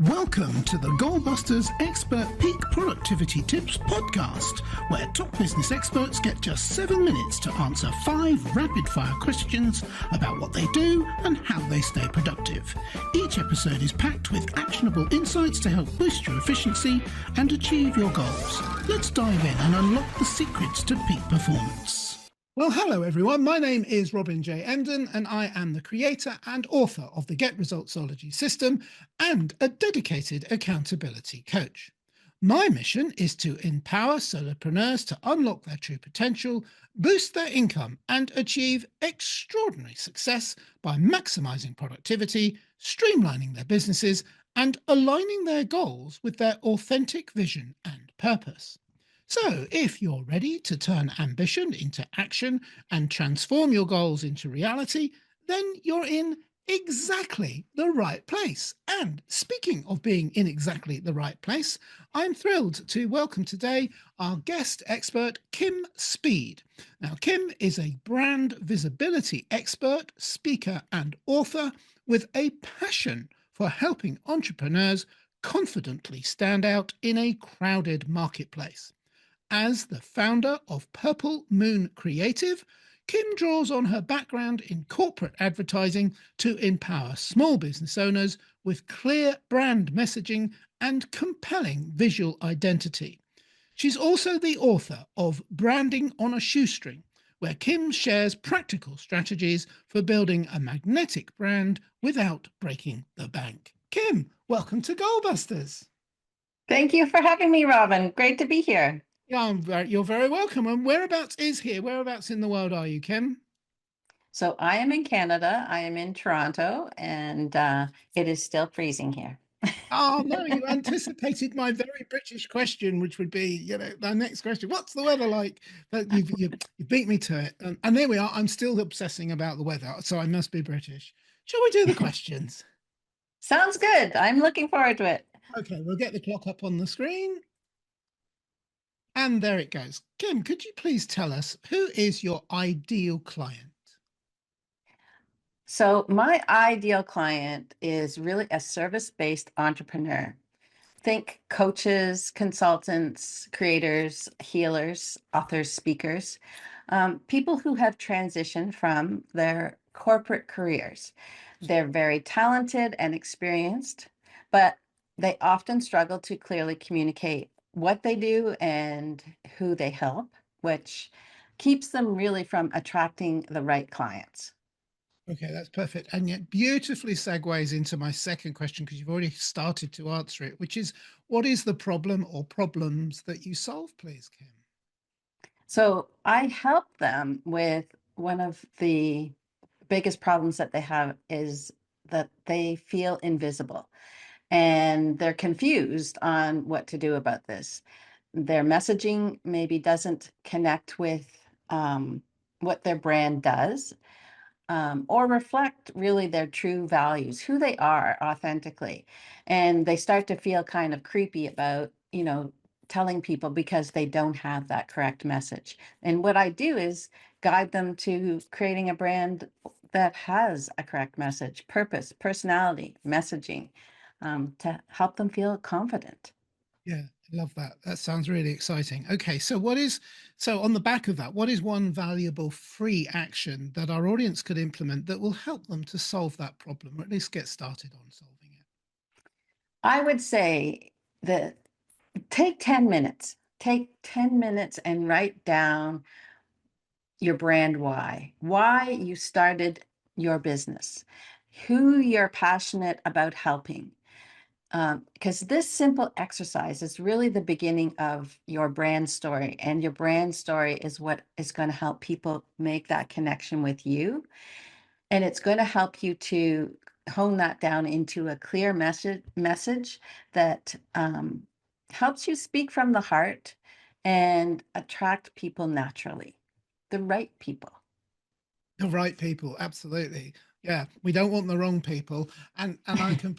Welcome to the Goalbusters Expert Peak Productivity Tips podcast, where top business experts get just 7 minutes to answer 5 rapid-fire questions about what they do and how they stay productive. Each episode is packed with actionable insights to help boost your efficiency and achieve your goals. Let's dive in and unlock the secrets to peak performance. Well, hello everyone. My name is Robin J. Emden, and I am the creator and author of the Get Resultsology system and a dedicated accountability coach. My mission is to empower solopreneurs to unlock their true potential, boost their income, and achieve extraordinary success by maximizing productivity, streamlining their businesses, and aligning their goals with their authentic vision and purpose. So, if you're ready to turn ambition into action and transform your goals into reality, then you're in exactly the right place. And speaking of being in exactly the right place, I'm thrilled to welcome today our guest expert, Kim Speed. Now, Kim is a brand visibility expert, speaker, and author with a passion for helping entrepreneurs confidently stand out in a crowded marketplace. As the founder of Purple Moon Creative, Kim draws on her background in corporate advertising to empower small business owners with clear brand messaging and compelling visual identity. She's also the author of Branding on a Shoestring, where Kim shares practical strategies for building a magnetic brand without breaking the bank. Kim, welcome to Goalbusters. Thank you for having me, Robin. Great to be here. Yeah, you're very welcome. And whereabouts is here? Whereabouts in the world are you, Kim? So I am in Canada. I am in Toronto, and it is still freezing here. Oh, no, you anticipated my very British question, which would be, my next question. What's the weather like? But you beat me to it. And there we are. I'm still obsessing about the weather, so I must be British. Shall we do the questions? Sounds good. I'm looking forward to it. Okay, we'll get the clock up on the screen. And there it goes. Kim, could you please tell us who is your ideal client? So my ideal client is really a service-based entrepreneur. Think coaches, consultants, creators, healers, authors, speakers, people who have transitioned from their corporate careers. They're very talented and experienced, but they often struggle to clearly communicate what they do and who they help, which keeps them really from attracting the right clients. Okay, that's perfect. And yet beautifully segues into my second question, because you've already started to answer it, which is, what is the problem or problems that you solve, please, Kim? So I help them with one of the biggest problems that they have is that they feel invisible and they're confused on what to do about this. Their messaging maybe doesn't connect with what their brand does, or reflect really their true values, who they are authentically. And they start to feel kind of creepy about, telling people because they don't have that correct message. And what I do is guide them to creating a brand that has a correct message, purpose, personality, messaging, to help them feel confident. Yeah, I love that. That sounds really exciting. Okay, so on the back of that, what is one valuable free action that our audience could implement that will help them to solve that problem, or at least get started on solving it? I would say that take 10 minutes. Take 10 minutes and write down your brand why you started your business, who you're passionate about helping. Because this simple exercise is really the beginning of your brand story, and your brand story is what is going to help people make that connection with you. And it's going to help you to hone that down into a clear message that helps you speak from the heart and attract people naturally, the right people. The right people, absolutely. Yeah, we don't want the wrong people, and we don't,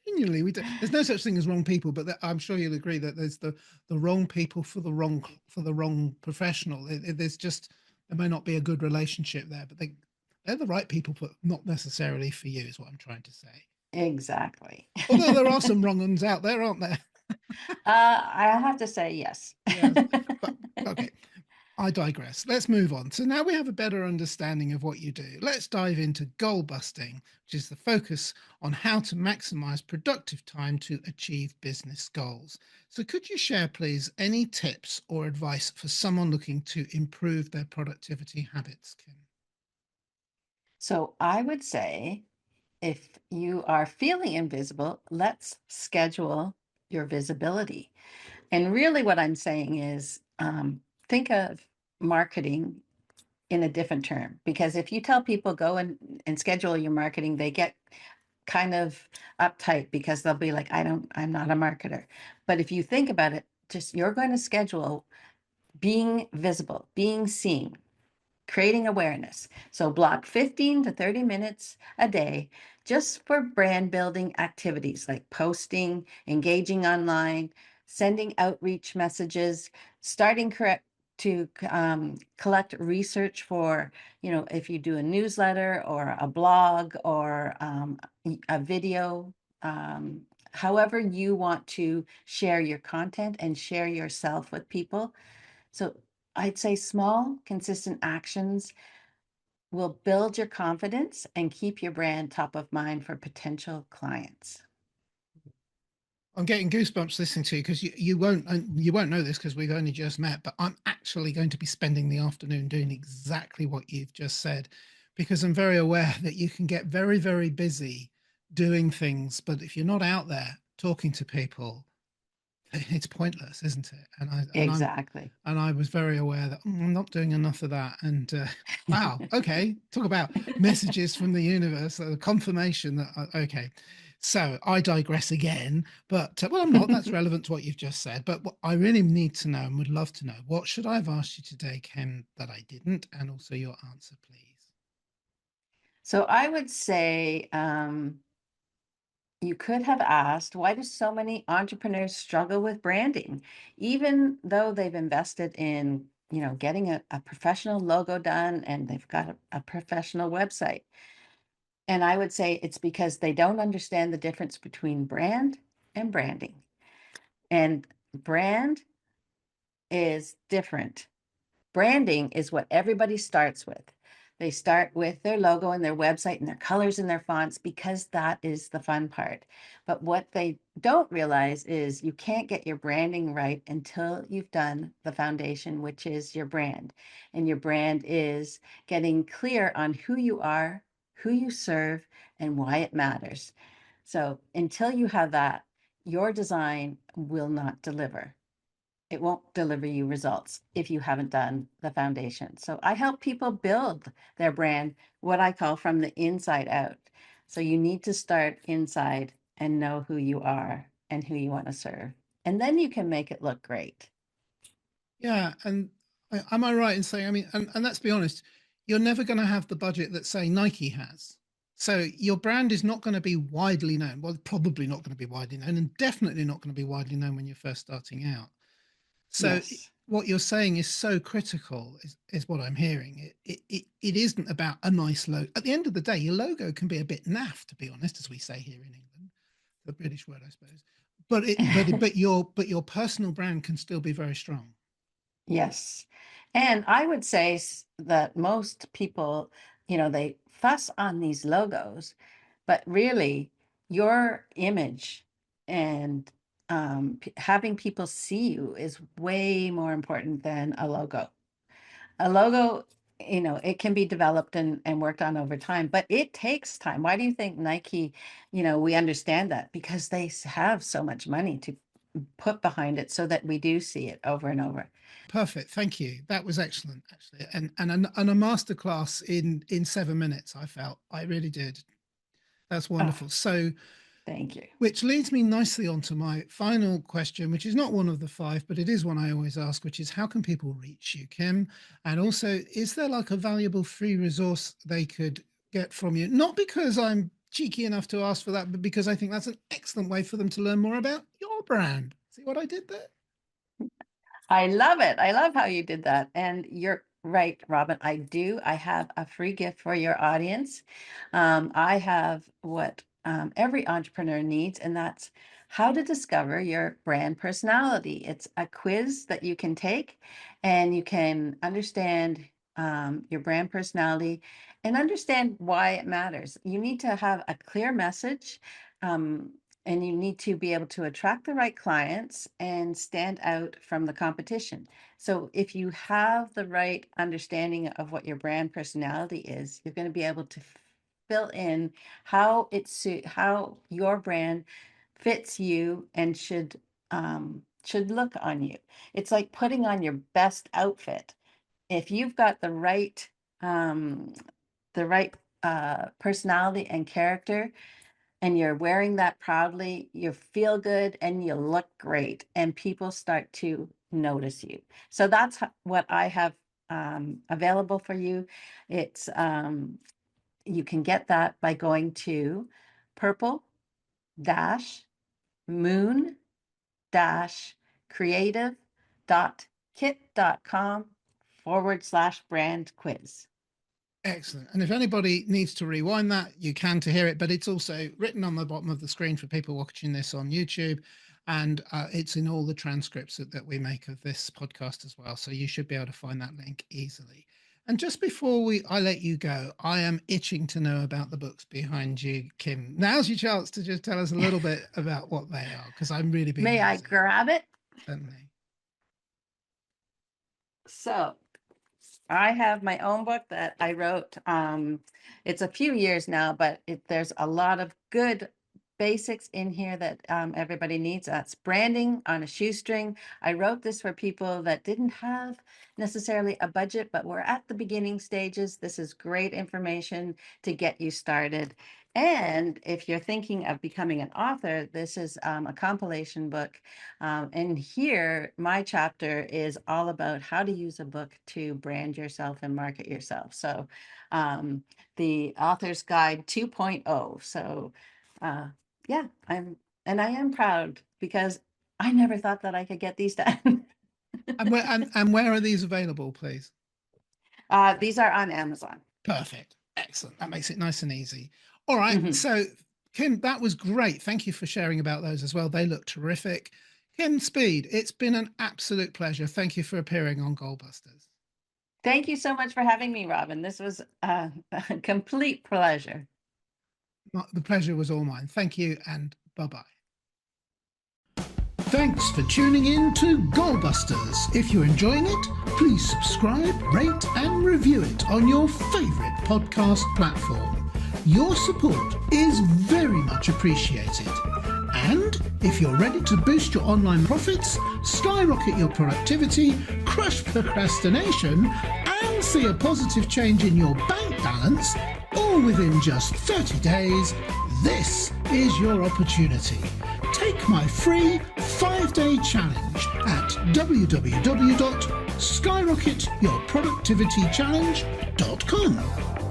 continually we don't. There's no such thing as wrong people, but I'm sure you'll agree that there's the wrong people for the wrong professional. There's just, there may not be a good relationship there, but they're the right people, but not necessarily for you, is what I'm trying to say. Exactly. Although there are some wrong ones out there, aren't there? I have to say yes. Yes. But okay, I digress. Let's move on. So now we have a better understanding of what you do. Let's dive into goal busting, which is the focus on how to maximize productive time to achieve business goals. So could you share, please, any tips or advice for someone looking to improve their productivity habits, Kim? So I would say if you are feeling invisible, let's schedule your visibility. And really, what I'm saying is think of marketing in a different term, because if you tell people go and schedule your marketing, they get kind of uptight because they'll be like, I'm not a marketer. But if you think about it, just you're going to schedule being visible, being seen, creating awareness. So block 15 to 30 minutes a day just for brand building activities like posting, engaging online, sending outreach messages, starting correct to collect research for, if you do a newsletter or a blog or a video, however you want to share your content and share yourself with people. So I'd say small, consistent actions will build your confidence and keep your brand top of mind for potential clients. I'm getting goosebumps listening to you because you won't know this because we've only just met, but I'm actually going to be spending the afternoon doing exactly what you've just said, because I'm very aware that you can get very, very busy doing things, but if you're not out there talking to people, it's pointless, isn't it? Exactly. And I was very aware that I'm not doing enough of that. And wow, okay, talk about messages from the universe, the confirmation that okay. So I digress again, but well, I'm not. That's relevant to what you've just said. But what I really need to know and would love to know, what should I have asked you today, Ken, that I didn't, and also your answer, please. So I would say you could have asked, why do so many entrepreneurs struggle with branding, even though they've invested in, getting a professional logo done and they've got a professional website? And I would say it's because they don't understand the difference between brand and branding. And brand is different. Branding is what everybody starts with. They start with their logo and their website and their colors and their fonts because that is the fun part. But what they don't realize is you can't get your branding right until you've done the foundation, which is your brand. And your brand is getting clear on who you are, who you serve, and why it matters. So until you have that, your design will not deliver. It won't deliver you results if you haven't done the foundation. So I help people build their brand, what I call from the inside out. So you need to start inside and know who you are and who you want to serve. And then you can make it look great. Yeah, and am I right in saying, I mean, and let's be honest, you're never going to have the budget that, say, Nike has. So your brand is not going to be widely known. Well, probably not going to be widely known, and definitely not going to be widely known when you're first starting out. So Yes. what you're saying is so critical, is what I'm hearing. It isn't about a nice logo. At the end of the day, your logo can be a bit naff, to be honest, as we say here in England, the British word, I suppose. But your personal brand can still be very strong. Yes. And I would say that most people, they fuss on these logos, but really your image and having people see you is way more important than a logo. A logo, it can be developed and worked on over time, but it takes time. Why do you think Nike, we understand that? Because they have so much money to put behind it so that we do see it over and over. Perfect. Thank you. That was excellent, actually, and a masterclass in 7 minutes. I felt I really did. That's Oh, wonderful. So, thank you. which leads me nicely on to my final question, which is not one of the five, but it is one I always ask, which is how can people reach you, Kim? And also, is there like a valuable free resource they could get from you? Not because I'm cheeky enough to ask for that, but because I think that's an excellent way for them to learn more about your brand. See what I did there? I love it. I love how you did that. And you're right, Robin. I do. I have a free gift for your audience. I have what every entrepreneur needs, and that's how to discover your brand personality. It's a quiz that you can take, and you can understand your brand personality and understand why it matters. You need to have a clear message, um, and you need to be able to attract the right clients and stand out from the competition. So if you have the right understanding of what your brand personality is, you're going to be able to fill in how your brand fits you and should look on you. It's like putting on your best outfit. If you've got um, the right personality and character, and you're wearing that proudly, you feel good and you look great, and people start to notice you. So that's what I have available for you. It's you can get that by going to purple dash moon dash creative dot kit.com/brand quiz. Excellent. And if anybody needs to rewind that, you can to hear it, but it's also written on the bottom of the screen for people watching this on YouTube. And it's in all the transcripts that we make of this podcast as well. So you should be able to find that link easily. And just before I let you go, I am itching to know about the books behind you, Kim. Now's your chance to just tell us a little bit about what they are, because I'm really being May I grab it? Certainly. So I have my own book that I wrote. It's a few years now, but there's a lot of good basics in here that everybody needs. That's Branding on a Shoestring. I wrote this for people that didn't have necessarily a budget, but were at the beginning stages. This is great information to get you started. And if you're thinking of becoming an author, this is a compilation book. And here, my chapter is all about how to use a book to brand yourself and market yourself. So the Author's Guide 2.0. So yeah, I am proud because I never thought that I could get these done. And where are these available, please? These are on Amazon. Perfect. Excellent. That makes it nice and easy. All right. So, Kim, that was great. Thank you for sharing about those as well. They look terrific. Kim Speed, it's been an absolute pleasure. Thank you for appearing on Goalbusters. Thank you so much for having me, Robin. This was a complete pleasure. The pleasure was all mine. Thank you, and bye-bye. Thanks for tuning in to Goalbusters. If you're enjoying it, please subscribe, rate, and review it on your favorite podcast platform. Your support is very much appreciated. And if you're ready to boost your online profits, skyrocket your productivity, crush procrastination, and see a positive change in your bank balance, all within just 30 days, this is your opportunity. Take my free 5-day challenge at www.skyrocketyourproductivitychallenge.com.